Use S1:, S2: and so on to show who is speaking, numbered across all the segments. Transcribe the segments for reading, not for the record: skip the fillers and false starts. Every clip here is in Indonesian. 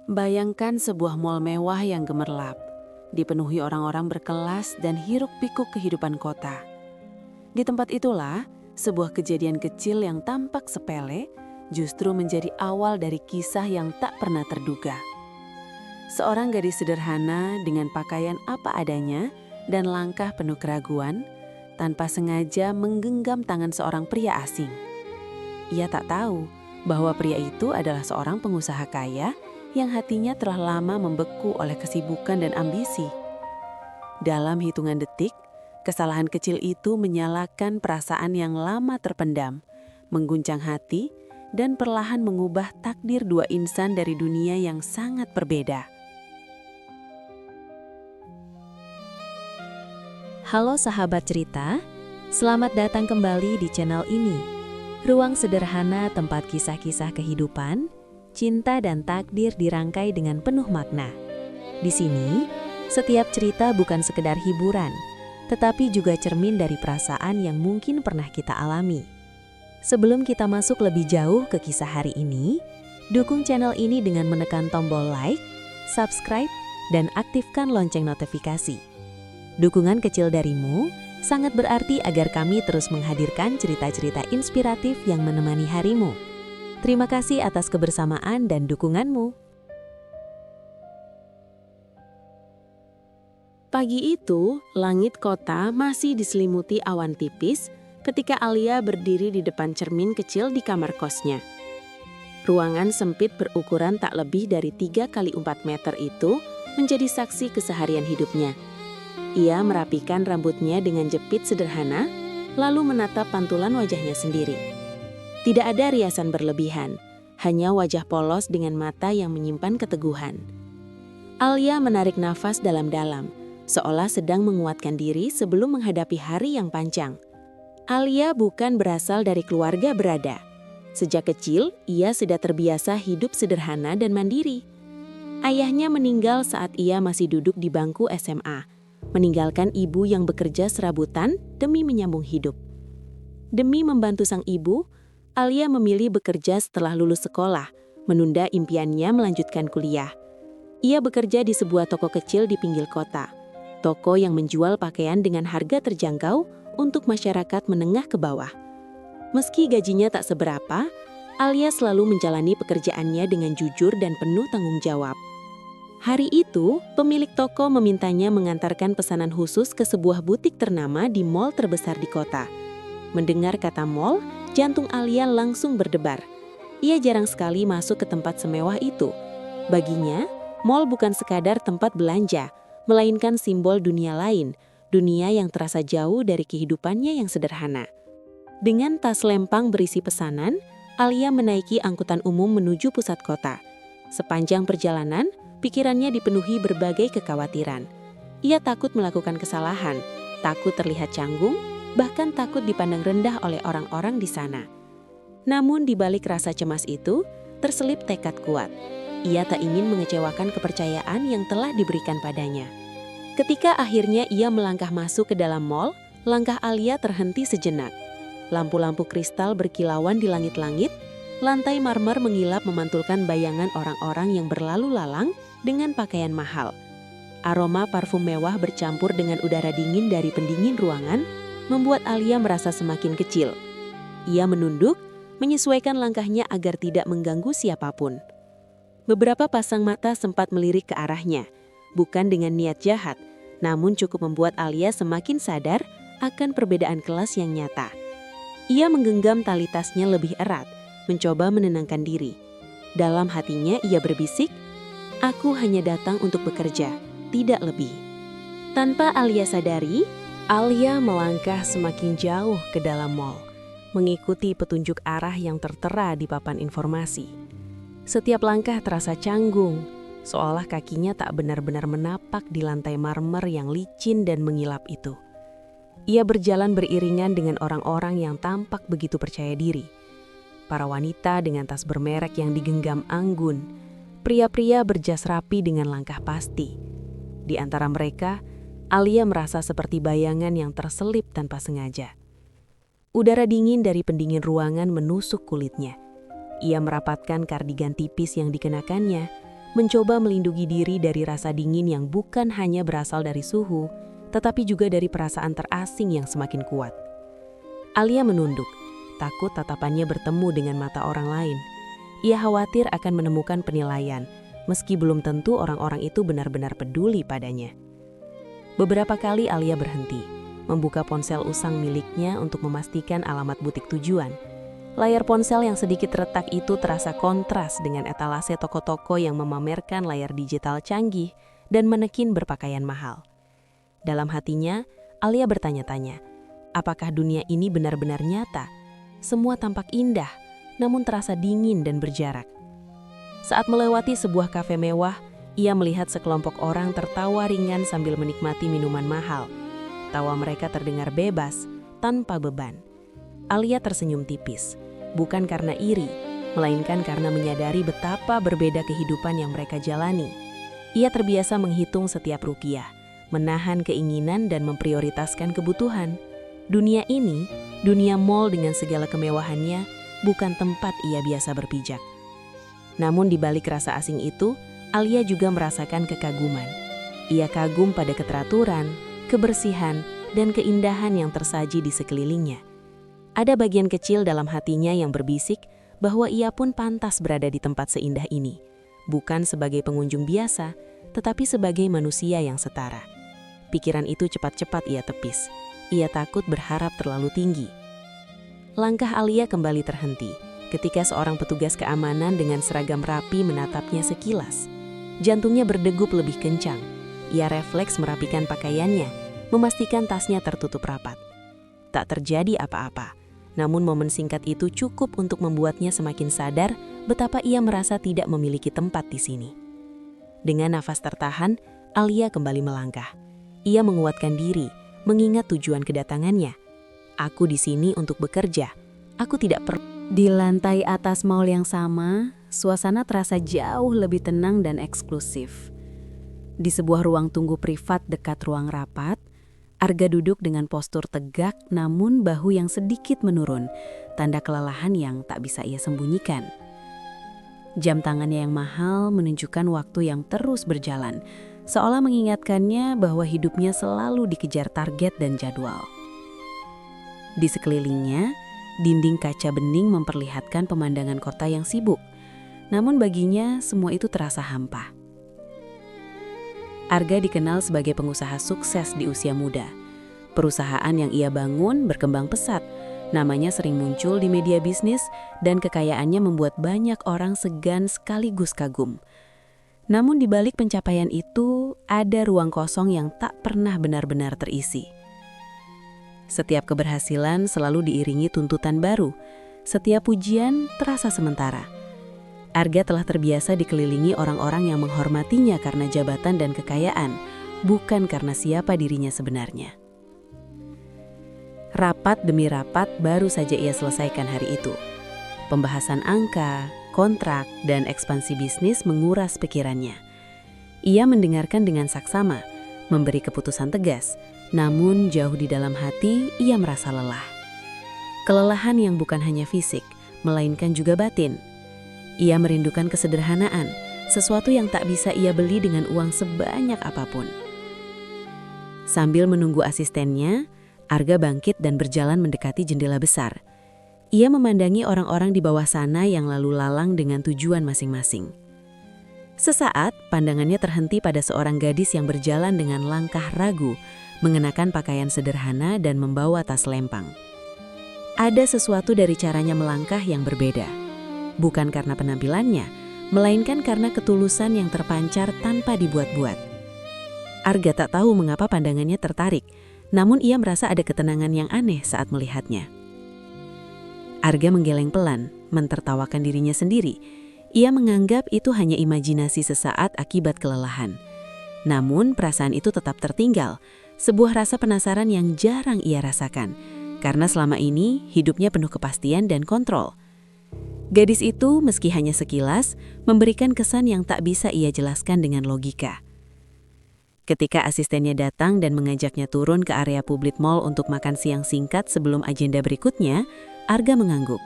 S1: Bayangkan sebuah mal mewah yang gemerlap, dipenuhi orang-orang berkelas dan hiruk-pikuk kehidupan kota. Di tempat itulah, sebuah kejadian kecil yang tampak sepele justru menjadi awal dari kisah yang tak pernah terduga. Seorang gadis sederhana dengan pakaian apa adanya dan langkah penuh keraguan, tanpa sengaja menggenggam tangan seorang pria asing. Ia tak tahu bahwa pria itu adalah seorang pengusaha kaya yang hatinya telah lama membeku oleh kesibukan dan ambisi. Dalam hitungan detik, kesalahan kecil itu menyalakan perasaan yang lama terpendam, mengguncang hati, dan perlahan mengubah takdir dua insan dari dunia yang sangat berbeda.
S2: Halo sahabat cerita, selamat datang kembali di channel ini. Ruang sederhana tempat kisah-kisah kehidupan, cinta dan takdir dirangkai dengan penuh makna. Di sini, setiap cerita bukan sekedar hiburan, tetapi juga cermin dari perasaan yang mungkin pernah kita alami. Sebelum kita masuk lebih jauh ke kisah hari ini, dukung channel ini dengan menekan tombol like, subscribe, dan aktifkan lonceng notifikasi. Dukungan kecil darimu sangat berarti agar kami terus menghadirkan cerita-cerita inspiratif yang menemani harimu. Terima kasih atas kebersamaan dan dukunganmu.
S1: Pagi itu, langit kota masih diselimuti awan tipis ketika Alia berdiri di depan cermin kecil di kamar kosnya. Ruangan sempit berukuran tak lebih dari 3 kali 4 meter itu menjadi saksi keseharian hidupnya. Ia merapikan rambutnya dengan jepit sederhana, lalu menatap pantulan wajahnya sendiri. Tidak ada riasan berlebihan, hanya wajah polos dengan mata yang menyimpan keteguhan. Alia menarik nafas dalam-dalam, seolah sedang menguatkan diri sebelum menghadapi hari yang panjang. Alia bukan berasal dari keluarga berada. Sejak kecil, ia sudah terbiasa hidup sederhana dan mandiri. Ayahnya meninggal saat ia masih duduk di bangku SMA, meninggalkan ibu yang bekerja serabutan demi menyambung hidup. Demi membantu sang ibu, Alia memilih bekerja setelah lulus sekolah, menunda impiannya melanjutkan kuliah. Ia bekerja di sebuah toko kecil di pinggir kota, toko yang menjual pakaian dengan harga terjangkau untuk masyarakat menengah ke bawah. Meski gajinya tak seberapa, Alia selalu menjalani pekerjaannya dengan jujur dan penuh tanggung jawab. Hari itu, pemilik toko memintanya mengantarkan pesanan khusus ke sebuah butik ternama di mal terbesar di kota. Mendengar kata mal, jantung Alia langsung berdebar. Ia jarang sekali masuk ke tempat semewah itu. Baginya, mal bukan sekadar tempat belanja, melainkan simbol dunia lain, dunia yang terasa jauh dari kehidupannya yang sederhana. Dengan tas lempang berisi pesanan, Alia menaiki angkutan umum menuju pusat kota. Sepanjang perjalanan, pikirannya dipenuhi berbagai kekhawatiran. Ia takut melakukan kesalahan, takut terlihat canggung, bahkan takut dipandang rendah oleh orang-orang di sana. Namun di balik rasa cemas itu, terselip tekad kuat. Ia tak ingin mengecewakan kepercayaan yang telah diberikan padanya. Ketika akhirnya ia melangkah masuk ke dalam mal, langkah Alia terhenti sejenak. Lampu-lampu kristal berkilauan di langit-langit, lantai marmer mengilap memantulkan bayangan orang-orang yang berlalu lalang dengan pakaian mahal. Aroma parfum mewah bercampur dengan udara dingin dari pendingin ruangan membuat Alia merasa semakin kecil. Ia menunduk, menyesuaikan langkahnya agar tidak mengganggu siapapun. Beberapa pasang mata sempat melirik ke arahnya, bukan dengan niat jahat, namun cukup membuat Alia semakin sadar akan perbedaan kelas yang nyata. Ia menggenggam tali tasnya lebih erat, mencoba menenangkan diri. Dalam hatinya ia berbisik, "Aku hanya datang untuk bekerja, tidak lebih." Tanpa Alia sadari, Alia melangkah semakin jauh ke dalam mal, mengikuti petunjuk arah yang tertera di papan informasi. Setiap langkah terasa canggung, seolah kakinya tak benar-benar menapak di lantai marmer yang licin dan mengilap itu. Ia berjalan beriringan dengan orang-orang yang tampak begitu percaya diri. Para wanita dengan tas bermerek yang digenggam anggun, pria-pria berjas rapi dengan langkah pasti. Di antara mereka, Alia merasa seperti bayangan yang terselip tanpa sengaja. Udara dingin dari pendingin ruangan menusuk kulitnya. Ia merapatkan kardigan tipis yang dikenakannya, mencoba melindungi diri dari rasa dingin yang bukan hanya berasal dari suhu, tetapi juga dari perasaan terasing yang semakin kuat. Alia menunduk, takut tatapannya bertemu dengan mata orang lain. Ia khawatir akan menemukan penilaian, meski belum tentu orang-orang itu benar-benar peduli padanya. Beberapa kali Alia berhenti, membuka ponsel usang miliknya untuk memastikan alamat butik tujuan. Layar ponsel yang sedikit retak itu terasa kontras dengan etalase toko-toko yang memamerkan layar digital canggih dan manekin berpakaian mahal. Dalam hatinya, Alia bertanya-tanya, apakah dunia ini benar-benar nyata? Semua tampak indah, namun terasa dingin dan berjarak. Saat melewati sebuah kafe mewah, ia melihat sekelompok orang tertawa ringan sambil menikmati minuman mahal. Tawa mereka terdengar bebas, tanpa beban. Alia tersenyum tipis, bukan karena iri, melainkan karena menyadari betapa berbeda kehidupan yang mereka jalani. Ia terbiasa menghitung setiap rupiah, menahan keinginan dan memprioritaskan kebutuhan. Dunia ini, dunia mall dengan segala kemewahannya, bukan tempat ia biasa berpijak. Namun di balik rasa asing itu, Alia juga merasakan kekaguman. Ia kagum pada keteraturan, kebersihan, dan keindahan yang tersaji di sekelilingnya. Ada bagian kecil dalam hatinya yang berbisik bahwa ia pun pantas berada di tempat seindah ini, bukan sebagai pengunjung biasa, tetapi sebagai manusia yang setara. Pikiran itu cepat-cepat ia tepis. Ia takut berharap terlalu tinggi. Langkah Alia kembali terhenti ketika seorang petugas keamanan dengan seragam rapi menatapnya sekilas. Jantungnya berdegup lebih kencang. Ia refleks merapikan pakaiannya, memastikan tasnya tertutup rapat. Tak terjadi apa-apa. Namun momen singkat itu cukup untuk membuatnya semakin sadar betapa ia merasa tidak memiliki tempat di sini. Dengan nafas tertahan, Alia kembali melangkah. Ia menguatkan diri, mengingat tujuan kedatangannya. Aku di sini untuk bekerja. Aku tidak perlu. Di lantai atas mall yang sama, suasana terasa jauh lebih tenang dan eksklusif. Di sebuah ruang tunggu privat dekat ruang rapat, Arga duduk dengan postur tegak namun bahu yang sedikit menurun, tanda kelelahan yang tak bisa ia sembunyikan. Jam tangannya yang mahal menunjukkan waktu yang terus berjalan, seolah mengingatkannya bahwa hidupnya selalu dikejar target dan jadwal. Di sekelilingnya, dinding kaca bening memperlihatkan pemandangan kota yang sibuk, namun baginya semua itu terasa hampa. Arga dikenal sebagai pengusaha sukses di usia muda. Perusahaan yang ia bangun berkembang pesat, namanya sering muncul di media bisnis dan kekayaannya membuat banyak orang segan sekaligus kagum. Namun di balik pencapaian itu, ada ruang kosong yang tak pernah benar-benar terisi. Setiap keberhasilan selalu diiringi tuntutan baru, setiap pujian terasa sementara. Arga telah terbiasa dikelilingi orang-orang yang menghormatinya karena jabatan dan kekayaan, bukan karena siapa dirinya sebenarnya. Rapat demi rapat baru saja ia selesaikan hari itu. Pembahasan angka, kontrak, dan ekspansi bisnis menguras pikirannya. Ia mendengarkan dengan saksama, memberi keputusan tegas, namun jauh di dalam hati ia merasa lelah. Kelelahan yang bukan hanya fisik, melainkan juga batin. Ia merindukan kesederhanaan, sesuatu yang tak bisa ia beli dengan uang sebanyak apapun. Sambil menunggu asistennya, Arga bangkit dan berjalan mendekati jendela besar. Ia memandangi orang-orang di bawah sana yang lalu lalang dengan tujuan masing-masing. Sesaat, pandangannya terhenti pada seorang gadis yang berjalan dengan langkah ragu, mengenakan pakaian sederhana dan membawa tas lempang. Ada sesuatu dari caranya melangkah yang berbeda. Bukan karena penampilannya, melainkan karena ketulusan yang terpancar tanpa dibuat-buat. Arga tak tahu mengapa pandangannya tertarik, namun ia merasa ada ketenangan yang aneh saat melihatnya. Arga menggeleng pelan, mentertawakan dirinya sendiri. Ia menganggap itu hanya imajinasi sesaat akibat kelelahan. Namun perasaan itu tetap tertinggal, sebuah rasa penasaran yang jarang ia rasakan, karena selama ini hidupnya penuh kepastian dan kontrol. Gadis itu meski hanya sekilas, memberikan kesan yang tak bisa ia jelaskan dengan logika. Ketika asistennya datang dan mengajaknya turun ke area publik mall untuk makan siang singkat sebelum agenda berikutnya, Arga mengangguk.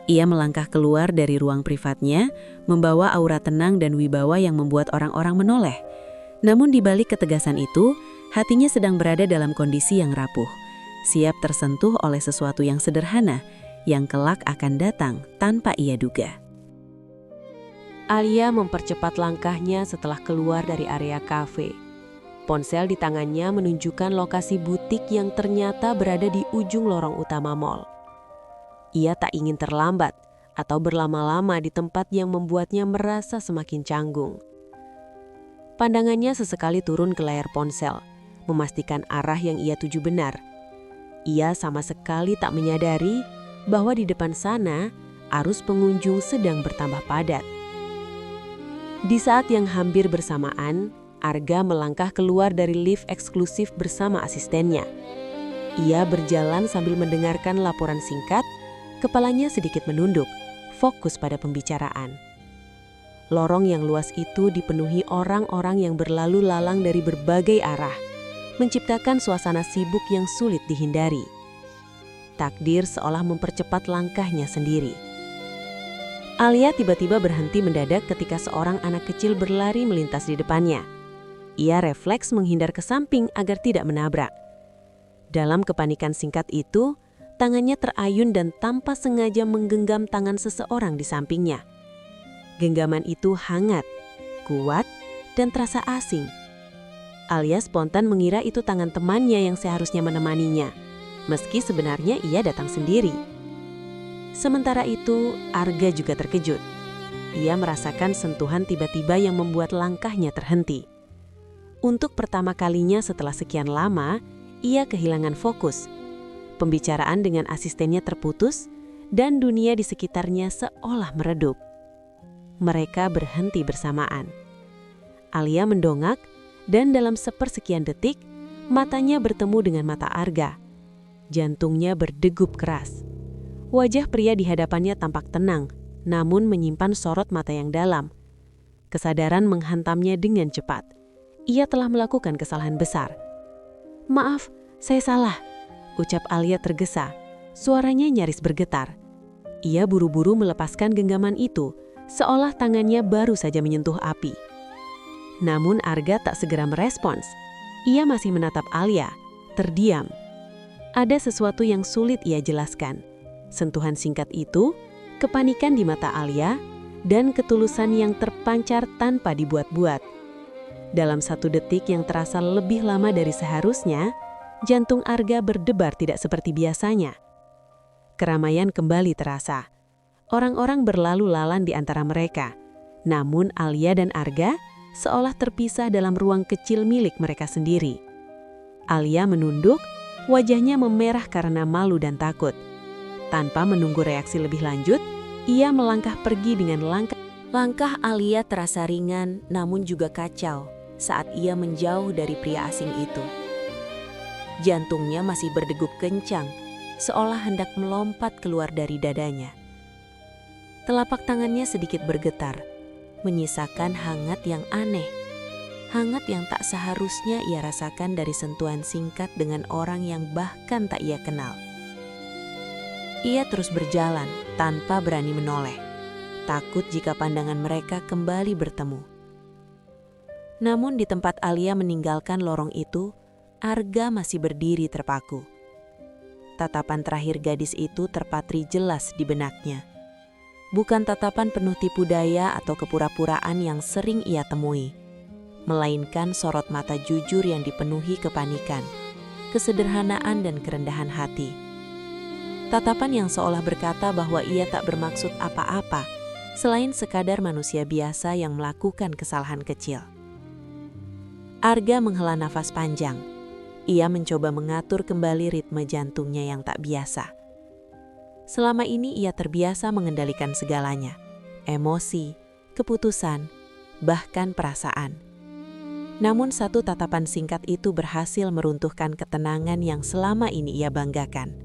S1: Ia melangkah keluar dari ruang privatnya, membawa aura tenang dan wibawa yang membuat orang-orang menoleh. Namun di balik ketegasan itu, hatinya sedang berada dalam kondisi yang rapuh, siap tersentuh oleh sesuatu yang sederhana, yang kelak akan datang tanpa ia duga.
S3: Alia mempercepat langkahnya setelah keluar dari area kafe. Ponsel di tangannya menunjukkan lokasi butik yang ternyata berada di ujung lorong utama mall. Ia tak ingin terlambat atau berlama-lama di tempat yang membuatnya merasa semakin canggung. Pandangannya sesekali turun ke layar ponsel, memastikan arah yang ia tuju benar. Ia sama sekali tak menyadari bahwa di depan sana arus pengunjung sedang bertambah padat. Di saat yang hampir bersamaan, Arga melangkah keluar dari lift eksklusif bersama asistennya. Ia berjalan sambil mendengarkan laporan singkat, kepalanya sedikit menunduk, fokus pada pembicaraan. Lorong yang luas itu dipenuhi orang-orang yang berlalu lalang dari berbagai arah, menciptakan suasana sibuk yang sulit dihindari. Takdir seolah mempercepat langkahnya sendiri. Alia tiba-tiba berhenti mendadak ketika seorang anak kecil berlari melintas di depannya. Ia refleks menghindar ke samping agar tidak menabrak. Dalam kepanikan singkat itu, tangannya terayun dan tanpa sengaja menggenggam tangan seseorang di sampingnya. Genggaman itu hangat, kuat, dan terasa asing. Alia spontan mengira itu tangan temannya yang seharusnya menemaninya, meski sebenarnya ia datang sendiri. Sementara itu, Arga juga terkejut. Ia merasakan sentuhan tiba-tiba yang membuat langkahnya terhenti. Untuk pertama kalinya setelah sekian lama, ia kehilangan fokus. Pembicaraan dengan asistennya terputus, dan dunia di sekitarnya seolah meredup. Mereka berhenti bersamaan. Alia mendongak, dan dalam sepersekian detik, matanya bertemu dengan mata Arga. Jantungnya berdegup keras. Wajah pria di hadapannya tampak tenang, namun menyimpan sorot mata yang dalam. Kesadaran menghantamnya dengan cepat. Ia telah melakukan kesalahan besar. "Maaf, saya salah," ucap Alia tergesa. Suaranya nyaris bergetar. Ia buru-buru melepaskan genggaman itu, seolah tangannya baru saja menyentuh api. Namun Arga tak segera merespons. Ia masih menatap Alia, terdiam. Ada sesuatu yang sulit ia jelaskan. Sentuhan singkat itu, kepanikan di mata Alia, dan ketulusan yang terpancar tanpa dibuat-buat. Dalam satu detik yang terasa lebih lama dari seharusnya, jantung Arga berdebar tidak seperti biasanya. Keramaian kembali terasa. Orang-orang berlalu lalang di antara mereka. Namun Alia dan Arga seolah terpisah dalam ruang kecil milik mereka sendiri. Alia menunduk, wajahnya memerah karena malu dan takut. Tanpa menunggu reaksi lebih lanjut, ia melangkah pergi dengan langkah Alia terasa ringan namun juga kacau saat ia menjauh dari pria asing itu. Jantungnya masih berdegup kencang, seolah hendak melompat keluar dari dadanya. Telapak tangannya sedikit bergetar, menyisakan hangat yang aneh. Hangat yang tak seharusnya ia rasakan dari sentuhan singkat dengan orang yang bahkan tak ia kenal. Ia terus berjalan tanpa berani menoleh, takut jika pandangan mereka kembali bertemu. Namun di tempat Alia meninggalkan lorong itu, Arga masih berdiri terpaku. Tatapan terakhir gadis itu terpatri jelas di benaknya. Bukan tatapan penuh tipu daya atau kepura-puraan yang sering ia temui, melainkan sorot mata jujur yang dipenuhi kepanikan, kesederhanaan dan kerendahan hati. Tatapan yang seolah berkata bahwa ia tak bermaksud apa-apa selain sekadar manusia biasa yang melakukan kesalahan kecil. Arga menghela nafas panjang. Ia mencoba mengatur kembali ritme jantungnya yang tak biasa. Selama ini ia terbiasa mengendalikan segalanya, emosi, keputusan, bahkan perasaan. Namun satu tatapan singkat itu berhasil meruntuhkan ketenangan yang selama ini ia banggakan.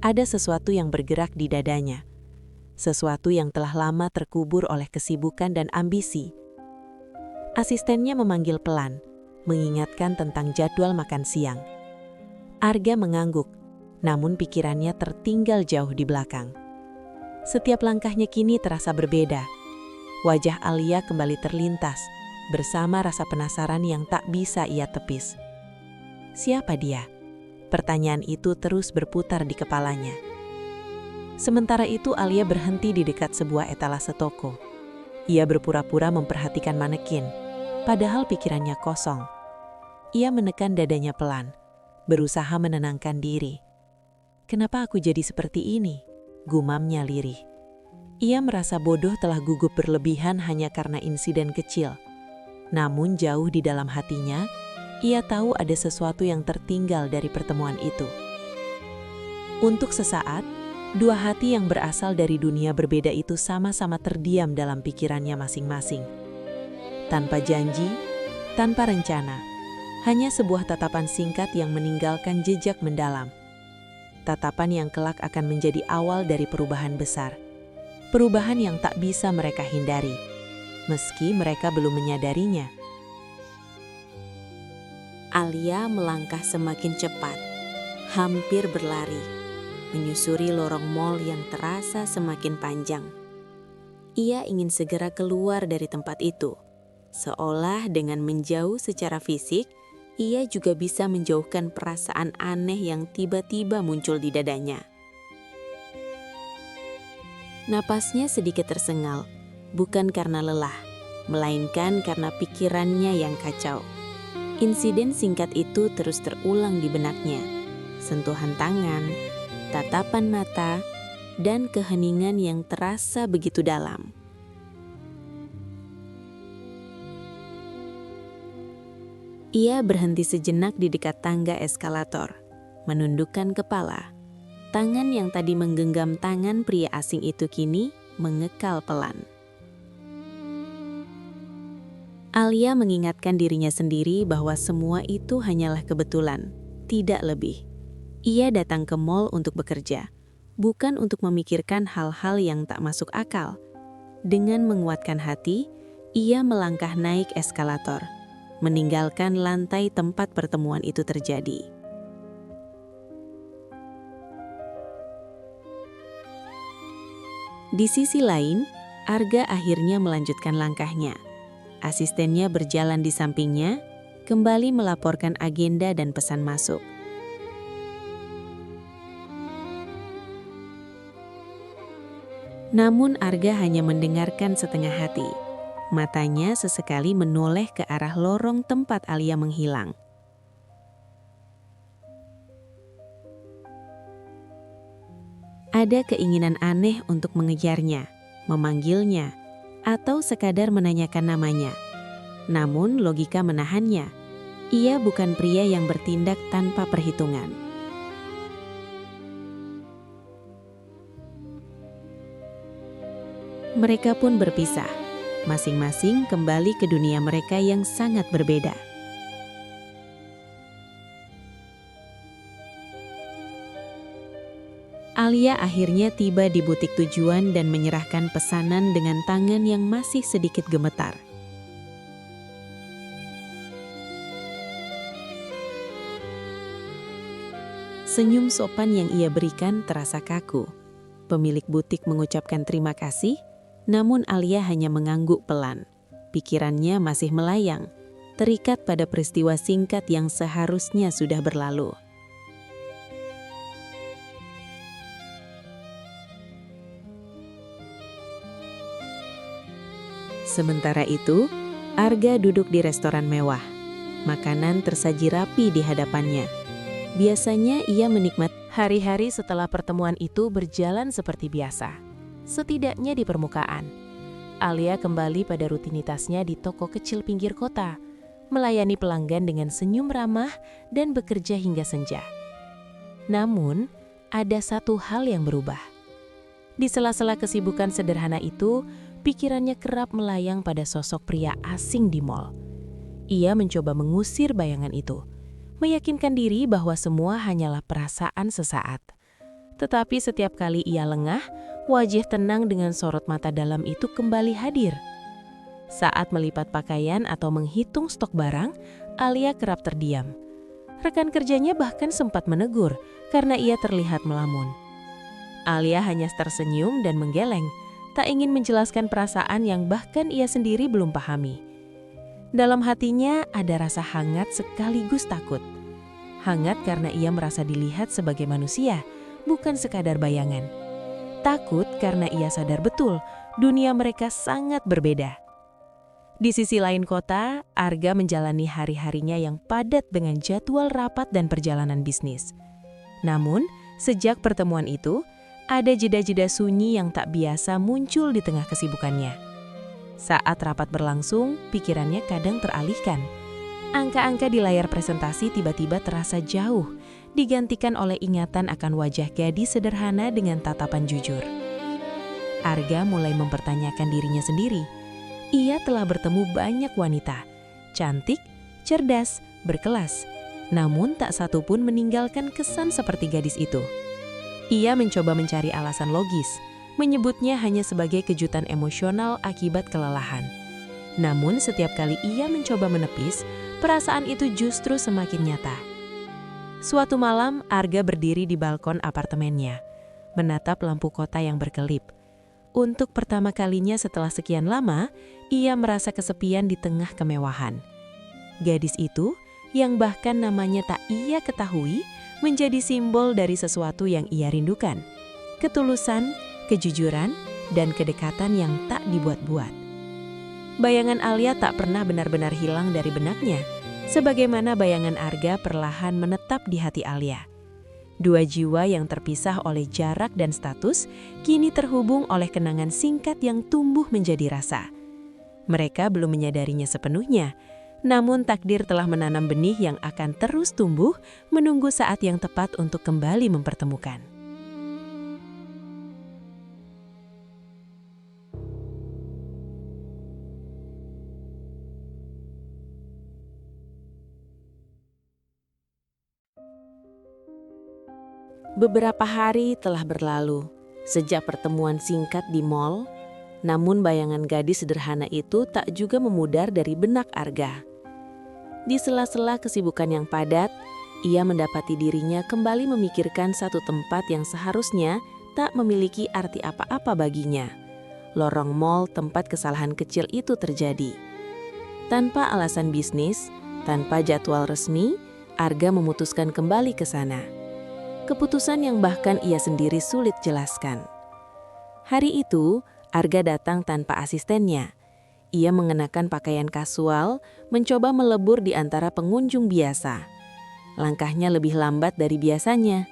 S3: Ada sesuatu yang bergerak di dadanya, sesuatu yang telah lama terkubur oleh kesibukan dan ambisi. Asistennya memanggil pelan, mengingatkan tentang jadwal makan siang. Arga mengangguk, namun pikirannya tertinggal jauh di belakang. Setiap langkahnya kini terasa berbeda. Wajah Alia kembali terlintas, bersama rasa penasaran yang tak bisa ia tepis. Siapa dia? Pertanyaan itu terus berputar di kepalanya. Sementara itu Alia berhenti di dekat sebuah etalase toko. Ia berpura-pura memperhatikan manekin, padahal pikirannya kosong. Ia menekan dadanya pelan, berusaha menenangkan diri. "Kenapa aku jadi seperti ini?" gumamnya lirih. Ia merasa bodoh telah gugup berlebihan hanya karena insiden kecil. Namun jauh di dalam hatinya, ia tahu ada sesuatu yang tertinggal dari pertemuan itu. Untuk sesaat, dua hati yang berasal dari dunia berbeda itu sama-sama terdiam dalam pikirannya masing-masing. Tanpa janji, tanpa rencana, hanya sebuah tatapan singkat yang meninggalkan jejak mendalam. Tatapan yang kelak akan menjadi awal dari perubahan besar. Perubahan yang tak bisa mereka hindari, meski mereka belum menyadarinya.
S1: Alia melangkah semakin cepat, hampir berlari, menyusuri lorong mal yang terasa semakin panjang. Ia ingin segera keluar dari tempat itu, seolah dengan menjauh secara fisik, ia juga bisa menjauhkan perasaan aneh yang tiba-tiba muncul di dadanya. Napasnya sedikit tersengal, bukan karena lelah, melainkan karena pikirannya yang kacau. Insiden singkat itu terus terulang di benaknya. Sentuhan tangan, tatapan mata, dan keheningan yang terasa begitu dalam. Ia berhenti sejenak di dekat tangga eskalator, menundukkan kepala. Tangan yang tadi menggenggam tangan pria asing itu kini mengekal pelan. Alia mengingatkan dirinya sendiri bahwa semua itu hanyalah kebetulan, tidak lebih. Ia datang ke mall untuk bekerja, bukan untuk memikirkan hal-hal yang tak masuk akal. Dengan menguatkan hati, ia melangkah naik eskalator, meninggalkan lantai tempat pertemuan itu terjadi. Di sisi lain, Arga akhirnya melanjutkan langkahnya. Asistennya berjalan di sampingnya, kembali melaporkan agenda dan pesan masuk. Namun Arga hanya mendengarkan setengah hati. Matanya sesekali menoleh ke arah lorong tempat Alia menghilang. Ada keinginan aneh untuk mengejarnya, memanggilnya, atau sekadar menanyakan namanya. Namun logika menahannya. Ia bukan pria yang bertindak tanpa perhitungan. Mereka pun berpisah, masing-masing kembali ke dunia mereka yang sangat berbeda. Alia akhirnya tiba di butik tujuan dan menyerahkan pesanan dengan tangan yang masih sedikit gemetar. Senyum sopan yang ia berikan terasa kaku. Pemilik butik mengucapkan terima kasih, namun Alia hanya mengangguk pelan. Pikirannya masih melayang, terikat pada peristiwa singkat yang seharusnya sudah berlalu. Sementara itu, Arga duduk di restoran mewah. Makanan tersaji rapi di hadapannya. Biasanya ia menikmati hari-hari setelah pertemuan itu berjalan seperti biasa. Setidaknya di permukaan. Alia kembali pada rutinitasnya di toko kecil pinggir kota, melayani pelanggan dengan senyum ramah dan bekerja hingga senja. Namun, ada satu hal yang berubah. Di sela-sela kesibukan sederhana itu, pikirannya kerap melayang pada sosok pria asing di mal. Ia mencoba mengusir bayangan itu, meyakinkan diri bahwa semua hanyalah perasaan sesaat. Tetapi setiap kali ia lengah, wajah tenang dengan sorot mata dalam itu kembali hadir. Saat melipat pakaian atau menghitung stok barang, Alia kerap terdiam. Rekan kerjanya bahkan sempat menegur karena ia terlihat melamun. Alia hanya tersenyum dan menggeleng, tak ingin menjelaskan perasaan yang bahkan ia sendiri belum pahami. Dalam hatinya ada rasa hangat sekaligus takut. Hangat karena ia merasa dilihat sebagai manusia, bukan sekadar bayangan. Takut karena ia sadar betul dunia mereka sangat berbeda. Di sisi lain kota, Arga menjalani hari-harinya yang padat dengan jadwal rapat dan perjalanan bisnis. Namun, sejak pertemuan itu, ada jeda-jeda sunyi yang tak biasa muncul di tengah kesibukannya. Saat rapat berlangsung, pikirannya kadang teralihkan. Angka-angka di layar presentasi tiba-tiba terasa jauh, digantikan oleh ingatan akan wajah gadis sederhana dengan tatapan jujur. Arga mulai mempertanyakan dirinya sendiri. Ia telah bertemu banyak wanita, cantik, cerdas, berkelas, namun tak satu pun meninggalkan kesan seperti gadis itu. Ia mencoba mencari alasan logis, menyebutnya hanya sebagai kejutan emosional akibat kelelahan. Namun setiap kali ia mencoba menepis, perasaan itu justru semakin nyata. Suatu malam, Arga berdiri di balkon apartemennya, menatap lampu kota yang berkelip. Untuk pertama kalinya setelah sekian lama, ia merasa kesepian di tengah kemewahan. Gadis itu, yang bahkan namanya tak ia ketahui, menjadi simbol dari sesuatu yang ia rindukan. Ketulusan, kejujuran, dan kedekatan yang tak dibuat-buat. Bayangan Alia tak pernah benar-benar hilang dari benaknya, sebagaimana bayangan Arga perlahan menetap di hati Alia. Dua jiwa yang terpisah oleh jarak dan status, kini terhubung oleh kenangan singkat yang tumbuh menjadi rasa. Mereka belum menyadarinya sepenuhnya, namun takdir telah menanam benih yang akan terus tumbuh, menunggu saat yang tepat untuk kembali mempertemukan. Beberapa hari telah berlalu sejak pertemuan singkat di mall, namun bayangan gadis sederhana itu tak juga memudar dari benak Arga. Di sela-sela kesibukan yang padat, ia mendapati dirinya kembali memikirkan satu tempat yang seharusnya tak memiliki arti apa-apa baginya. Lorong mall tempat kesalahan kecil itu terjadi. Tanpa alasan bisnis, tanpa jadwal resmi, Arga memutuskan kembali ke sana. Keputusan yang bahkan ia sendiri sulit jelaskan. Hari itu, Arga datang tanpa asistennya. Ia mengenakan pakaian kasual, mencoba melebur di antara pengunjung biasa. Langkahnya lebih lambat dari biasanya.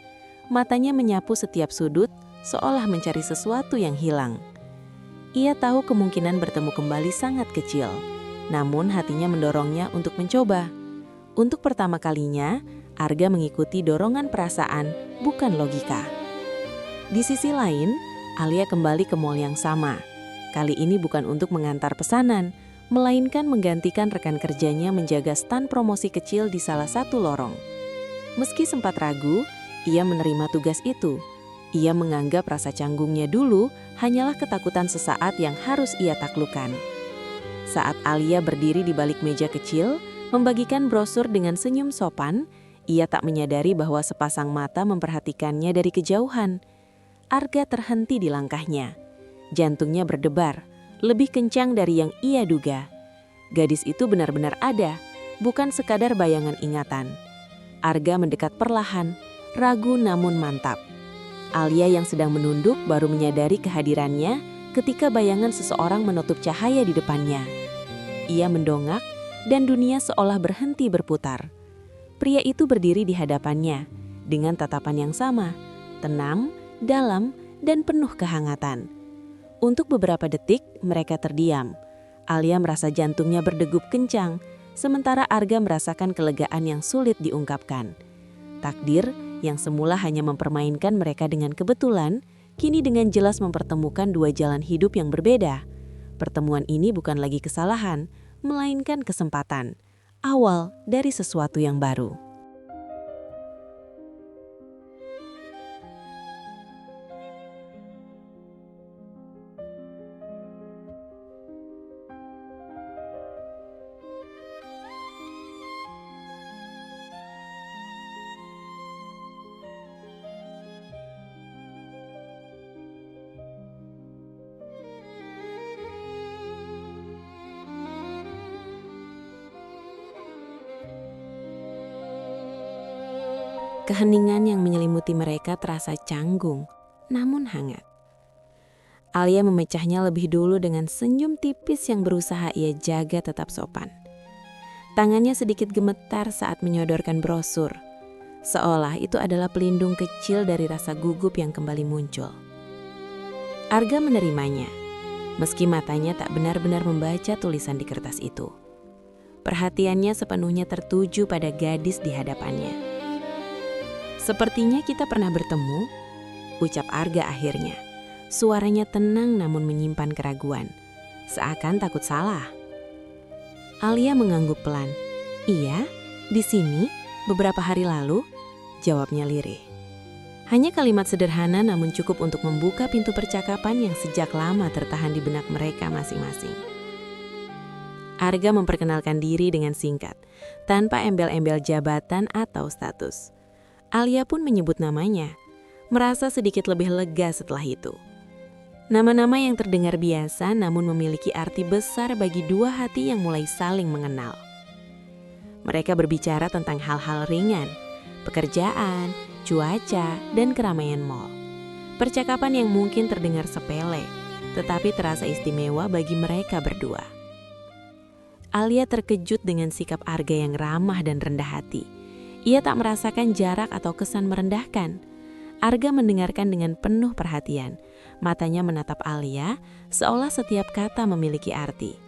S1: Matanya menyapu setiap sudut, seolah mencari sesuatu yang hilang. Ia tahu kemungkinan bertemu kembali sangat kecil, namun hatinya mendorongnya untuk mencoba. Untuk pertama kalinya, Arga mengikuti dorongan perasaan, bukan logika. Di sisi lain, Alia kembali ke mall yang sama. Kali ini bukan untuk mengantar pesanan, melainkan menggantikan rekan kerjanya menjaga stan promosi kecil di salah satu lorong. Meski sempat ragu, ia menerima tugas itu. Ia menganggap rasa canggungnya dulu hanyalah ketakutan sesaat yang harus ia taklukkan. Saat Alia berdiri di balik meja kecil, membagikan brosur dengan senyum sopan, ia tak menyadari bahwa sepasang mata memperhatikannya dari kejauhan. Arga terhenti di langkahnya. Jantungnya berdebar, lebih kencang dari yang ia duga. Gadis itu benar-benar ada, bukan sekadar bayangan ingatan. Arga mendekat perlahan, ragu namun mantap. Alia yang sedang menunduk baru menyadari kehadirannya ketika bayangan seseorang menutup cahaya di depannya. Ia mendongak dan dunia seolah berhenti berputar. Pria itu berdiri di hadapannya dengan tatapan yang sama, tenang, dalam, dan penuh kehangatan. Untuk beberapa detik mereka terdiam. Alia merasa jantungnya berdegup kencang, sementara Arga merasakan kelegaan yang sulit diungkapkan. Takdir yang semula hanya mempermainkan mereka dengan kebetulan, kini dengan jelas mempertemukan dua jalan hidup yang berbeda. Pertemuan ini bukan lagi kesalahan, melainkan kesempatan. Awal dari sesuatu yang baru. Keheningan yang menyelimuti mereka terasa canggung, namun hangat. Alia memecahnya lebih dulu dengan senyum tipis yang berusaha ia jaga tetap sopan. Tangannya sedikit gemetar saat menyodorkan brosur, seolah itu adalah pelindung kecil dari rasa gugup yang kembali muncul. Arga menerimanya, meski matanya tak benar-benar membaca tulisan di kertas itu. Perhatiannya sepenuhnya tertuju pada gadis di hadapannya. "Sepertinya kita pernah bertemu," ucap Arga akhirnya. Suaranya tenang namun menyimpan keraguan, seakan takut salah. Alia mengangguk pelan. "Iya, di sini beberapa hari lalu," jawabnya lirih. Hanya kalimat sederhana namun cukup untuk membuka pintu percakapan yang sejak lama tertahan di benak mereka masing-masing. Arga memperkenalkan diri dengan singkat, tanpa embel-embel jabatan atau status. Alia pun menyebut namanya, merasa sedikit lebih lega setelah itu. Nama-nama yang terdengar biasa namun memiliki arti besar bagi dua hati yang mulai saling mengenal. Mereka berbicara tentang hal-hal ringan, pekerjaan, cuaca, dan keramaian mal. Percakapan yang mungkin terdengar sepele, tetapi terasa istimewa bagi mereka berdua. Alia terkejut dengan sikap Arga yang ramah dan rendah hati. Ia tak merasakan jarak atau kesan merendahkan. Arga mendengarkan dengan penuh perhatian. Matanya menatap Alia, seolah setiap kata memiliki arti.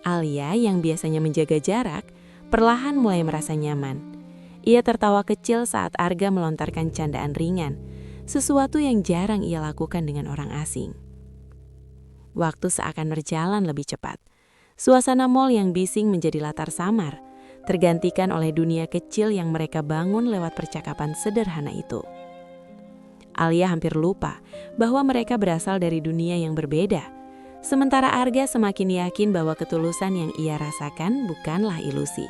S1: Alia yang biasanya menjaga jarak, perlahan mulai merasa nyaman. Ia tertawa kecil saat Arga melontarkan candaan ringan, sesuatu yang jarang ia lakukan dengan orang asing. Waktu seakan berjalan lebih cepat. Suasana mal yang bising menjadi latar samar, tergantikan oleh dunia kecil yang mereka bangun lewat percakapan sederhana itu. Alia hampir lupa bahwa mereka berasal dari dunia yang berbeda, sementara Arga semakin yakin bahwa ketulusan yang ia rasakan bukanlah ilusi.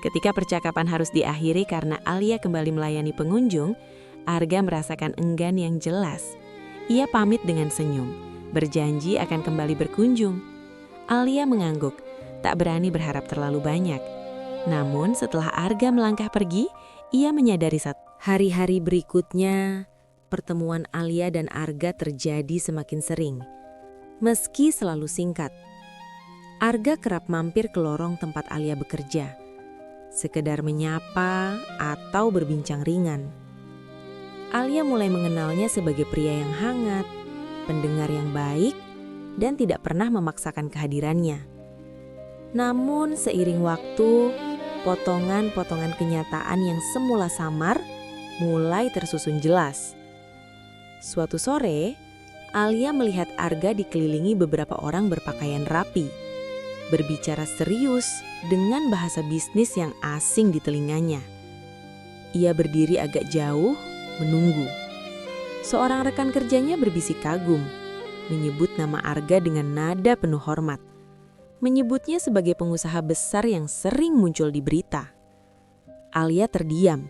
S1: Ketika percakapan harus diakhiri karena Alia kembali melayani pengunjung, Arga merasakan enggan yang jelas. Ia pamit dengan senyum, berjanji akan kembali berkunjung. Alia mengangguk, tak berani berharap terlalu banyak. Namun setelah Arga melangkah pergi, ia menyadari hari-hari berikutnya, pertemuan Alia dan Arga terjadi semakin sering. Meski selalu singkat. Arga kerap mampir ke lorong tempat Alia bekerja, sekedar menyapa atau berbincang ringan. Alia mulai mengenalnya sebagai pria yang hangat, pendengar yang baik, dan tidak pernah memaksakan kehadirannya. Namun seiring waktu, potongan-potongan kenyataan yang semula samar mulai tersusun jelas. Suatu sore, Alia melihat Arga dikelilingi beberapa orang berpakaian rapi, berbicara serius dengan bahasa bisnis yang asing di telinganya. Ia berdiri agak jauh, menunggu. Seorang rekan kerjanya berbisik kagum, menyebut nama Arga dengan nada penuh hormat. Menyebutnya sebagai pengusaha besar yang sering muncul di berita. Alia terdiam,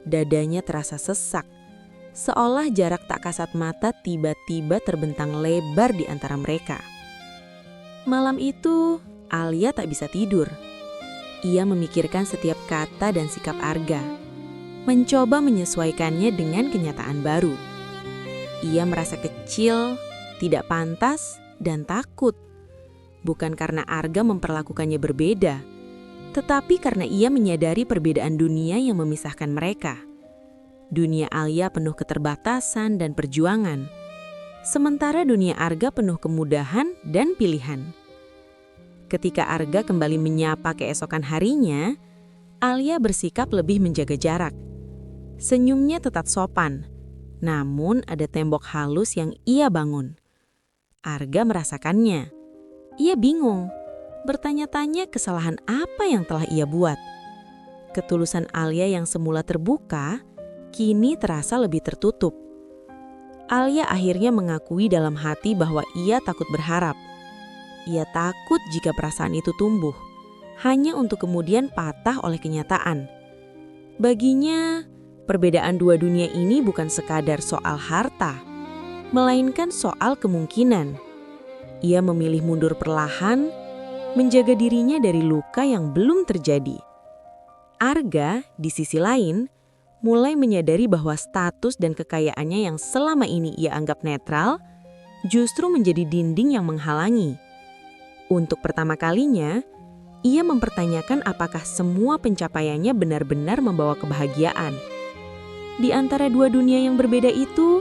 S1: dadanya terasa sesak, seolah jarak tak kasat mata tiba-tiba terbentang lebar di antara mereka. Malam itu, Alia tak bisa tidur. Ia memikirkan setiap kata dan sikap Arga, mencoba menyesuaikannya dengan kenyataan baru. Ia merasa kecil, tidak pantas, dan takut. Bukan karena Arga memperlakukannya berbeda, tetapi karena ia menyadari perbedaan dunia yang memisahkan mereka. Dunia Alia penuh keterbatasan dan perjuangan, sementara dunia Arga penuh kemudahan dan pilihan. Ketika Arga kembali menyapa keesokan harinya, Alia bersikap lebih menjaga jarak. Senyumnya tetap sopan, namun ada tembok halus yang ia bangun. Arga merasakannya. Ia bingung, bertanya-tanya kesalahan apa yang telah ia buat. Ketulusan Alia yang semula terbuka, kini terasa lebih tertutup. Alia akhirnya mengakui dalam hati bahwa ia takut berharap. Ia takut jika perasaan itu tumbuh, hanya untuk kemudian patah oleh kenyataan. Baginya, perbedaan dua dunia ini bukan sekadar soal harta, melainkan soal kemungkinan. Ia memilih mundur perlahan, menjaga dirinya dari luka yang belum terjadi.
S4: Arga, di sisi lain, mulai menyadari bahwa status dan kekayaannya yang selama ini ia anggap netral, justru menjadi dinding yang menghalangi. Untuk pertama kalinya, ia mempertanyakan apakah semua pencapaiannya benar-benar membawa kebahagiaan. Di antara dua dunia yang berbeda itu,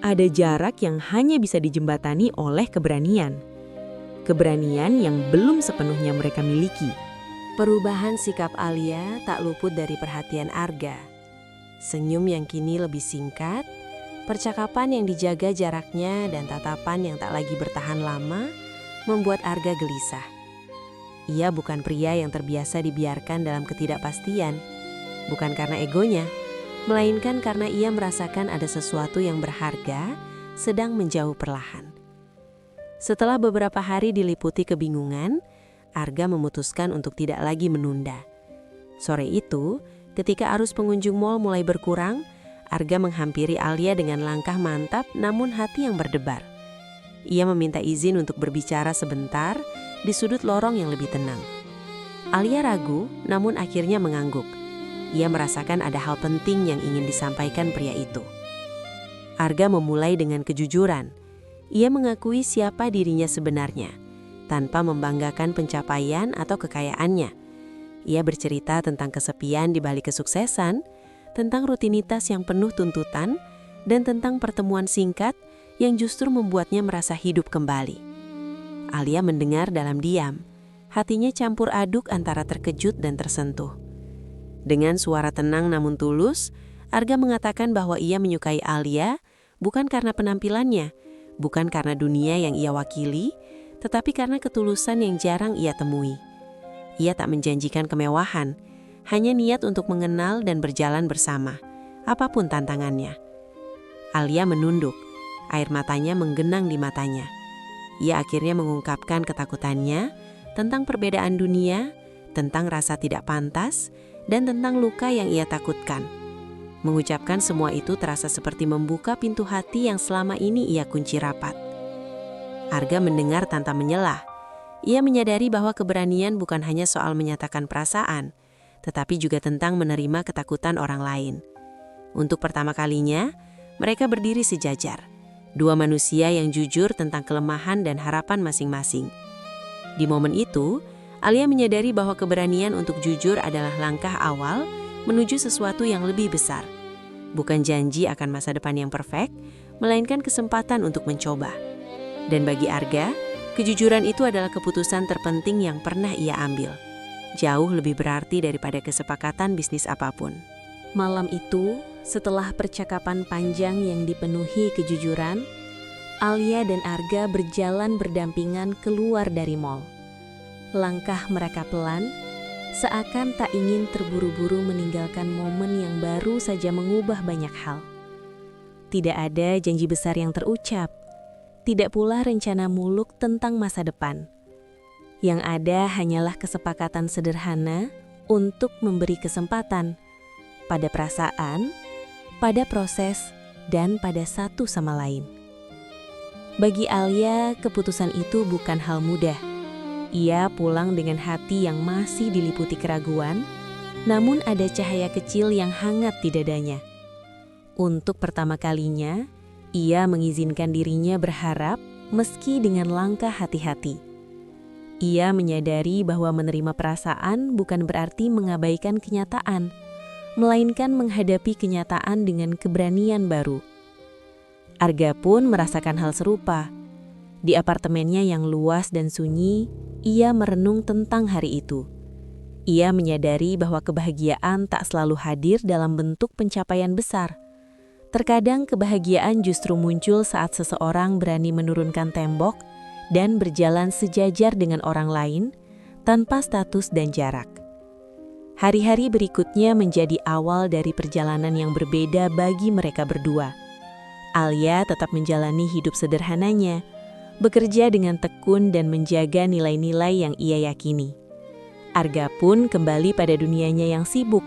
S4: ada jarak yang hanya bisa dijembatani oleh keberanian. Keberanian yang belum sepenuhnya mereka miliki.
S3: Perubahan sikap Alia tak luput dari perhatian Arga. Senyum yang kini lebih singkat, percakapan yang dijaga jaraknya dan tatapan yang tak lagi bertahan lama membuat Arga gelisah. Ia bukan pria yang terbiasa dibiarkan dalam ketidakpastian, bukan karena egonya, melainkan karena ia merasakan ada sesuatu yang berharga sedang menjauh perlahan. Setelah beberapa hari diliputi kebingungan, Arga memutuskan untuk tidak lagi menunda. Sore itu, ketika arus pengunjung mal mulai berkurang, Arga menghampiri Alia dengan langkah mantap namun hati yang berdebar. Ia meminta izin untuk berbicara sebentar di sudut lorong yang lebih tenang. Alia ragu namun akhirnya mengangguk. Ia merasakan ada hal penting yang ingin disampaikan pria itu. Arga memulai dengan kejujuran. Ia mengakui siapa dirinya sebenarnya, tanpa membanggakan pencapaian atau kekayaannya. Ia bercerita tentang kesepian di balik kesuksesan, tentang rutinitas yang penuh tuntutan, dan tentang pertemuan singkat yang justru membuatnya merasa hidup kembali. Alia mendengar dalam diam, hatinya campur aduk antara terkejut dan tersentuh. Dengan suara tenang namun tulus, Arga mengatakan bahwa ia menyukai Alia bukan karena penampilannya, bukan karena dunia yang ia wakili, tetapi karena ketulusan yang jarang ia temui. Ia tak menjanjikan kemewahan, hanya niat untuk mengenal dan berjalan bersama, apapun tantangannya. Alia menunduk, air matanya menggenang di matanya. Ia akhirnya mengungkapkan ketakutannya tentang perbedaan dunia, tentang rasa tidak pantas, dan tentang luka yang ia takutkan. Mengucapkan semua itu terasa seperti membuka pintu hati yang selama ini ia kunci rapat. Arga mendengar tanpa menyelah. Ia menyadari bahwa keberanian bukan hanya soal menyatakan perasaan, tetapi juga tentang menerima ketakutan orang lain. Untuk pertama kalinya, mereka berdiri sejajar. Dua manusia yang jujur tentang kelemahan dan harapan masing-masing. Di momen itu, Alia menyadari bahwa keberanian untuk jujur adalah langkah awal menuju sesuatu yang lebih besar. Bukan janji akan masa depan yang perfect, melainkan kesempatan untuk mencoba. Dan bagi Arga, kejujuran itu adalah keputusan terpenting yang pernah ia ambil. Jauh lebih berarti daripada kesepakatan bisnis apapun.
S1: Malam itu, setelah percakapan panjang yang dipenuhi kejujuran, Alia dan Arga berjalan berdampingan keluar dari mal. Langkah mereka pelan, seakan tak ingin terburu-buru meninggalkan momen yang baru saja mengubah banyak hal. Tidak ada janji besar yang terucap, tidak pula rencana muluk tentang masa depan. Yang ada hanyalah kesepakatan sederhana untuk memberi kesempatan pada perasaan, pada proses, dan pada satu sama lain. Bagi Alia, keputusan itu bukan hal mudah. Ia pulang dengan hati yang masih diliputi keraguan, namun ada cahaya kecil yang hangat di dadanya. Untuk pertama kalinya, ia mengizinkan dirinya berharap meski dengan langkah hati-hati. Ia menyadari bahwa menerima perasaan bukan berarti mengabaikan kenyataan, melainkan menghadapi kenyataan dengan keberanian baru. Arga pun merasakan hal serupa. Di apartemennya yang luas dan sunyi, ia merenung tentang hari itu. Ia menyadari bahwa kebahagiaan tak selalu hadir dalam bentuk pencapaian besar. Terkadang kebahagiaan justru muncul saat seseorang berani menurunkan tembok dan berjalan sejajar dengan orang lain tanpa status dan jarak. Hari-hari berikutnya menjadi awal dari perjalanan yang berbeda bagi mereka berdua. Alia tetap menjalani hidup sederhananya, bekerja dengan tekun dan menjaga nilai-nilai yang ia yakini. Arga pun kembali pada dunianya yang sibuk,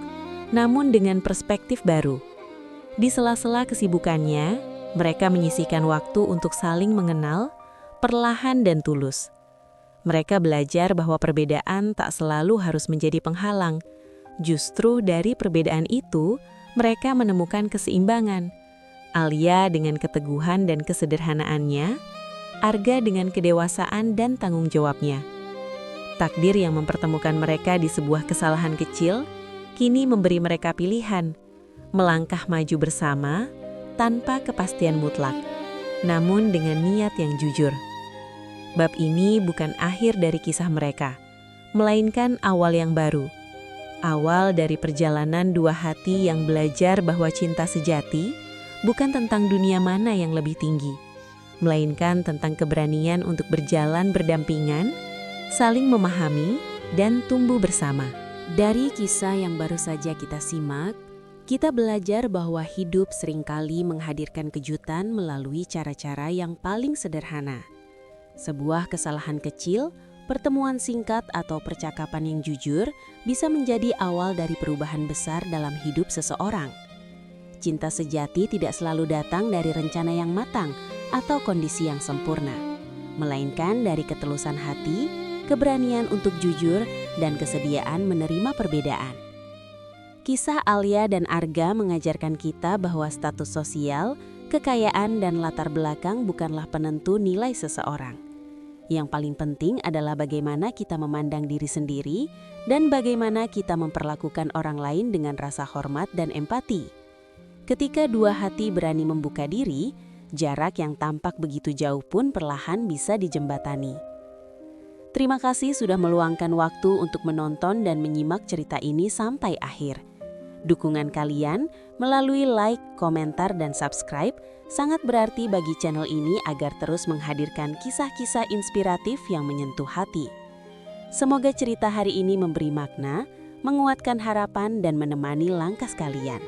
S1: namun dengan perspektif baru. Di sela-sela kesibukannya, mereka menyisihkan waktu untuk saling mengenal, perlahan dan tulus. Mereka belajar bahwa perbedaan tak selalu harus menjadi penghalang,
S4: Justru dari perbedaan itu, mereka menemukan keseimbangan. Alia dengan keteguhan dan kesederhanaannya, Arga dengan kedewasaan dan tanggung jawabnya. Takdir yang mempertemukan mereka di sebuah kesalahan kecil, kini memberi mereka pilihan, melangkah maju bersama tanpa kepastian mutlak, namun dengan niat yang jujur. Bab ini bukan akhir dari kisah mereka, melainkan awal yang baru. Awal dari perjalanan dua hati yang belajar bahwa cinta sejati bukan tentang dunia mana yang lebih tinggi, melainkan tentang keberanian untuk berjalan berdampingan, saling memahami, dan tumbuh bersama.
S1: Dari kisah yang baru saja kita simak, kita belajar bahwa hidup seringkali menghadirkan kejutan melalui cara-cara yang paling sederhana. Sebuah kesalahan kecil, pertemuan singkat atau percakapan yang jujur bisa menjadi awal dari perubahan besar dalam hidup seseorang. Cinta sejati tidak selalu datang dari rencana yang matang atau kondisi yang sempurna, melainkan dari ketulusan hati, keberanian untuk jujur, dan kesediaan menerima perbedaan. Kisah Alia dan Arga mengajarkan kita bahwa status sosial, kekayaan, dan latar belakang bukanlah penentu nilai seseorang. Yang paling penting adalah bagaimana kita memandang diri sendiri dan bagaimana kita memperlakukan orang lain dengan rasa hormat dan empati. Ketika dua hati berani membuka diri, jarak yang tampak begitu jauh pun perlahan bisa dijembatani. Terima kasih sudah meluangkan waktu untuk menonton dan menyimak cerita ini sampai akhir. Dukungan kalian melalui like, komentar, dan subscribe sangat berarti bagi channel ini agar terus menghadirkan kisah-kisah inspiratif yang menyentuh hati. Semoga cerita hari ini memberi makna, menguatkan harapan, dan menemani langkah kalian.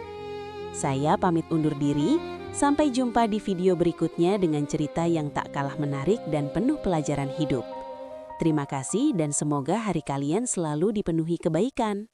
S1: Saya pamit undur diri, sampai jumpa di video berikutnya dengan cerita yang tak kalah menarik dan penuh pelajaran hidup. Terima kasih dan semoga hari kalian selalu dipenuhi kebaikan.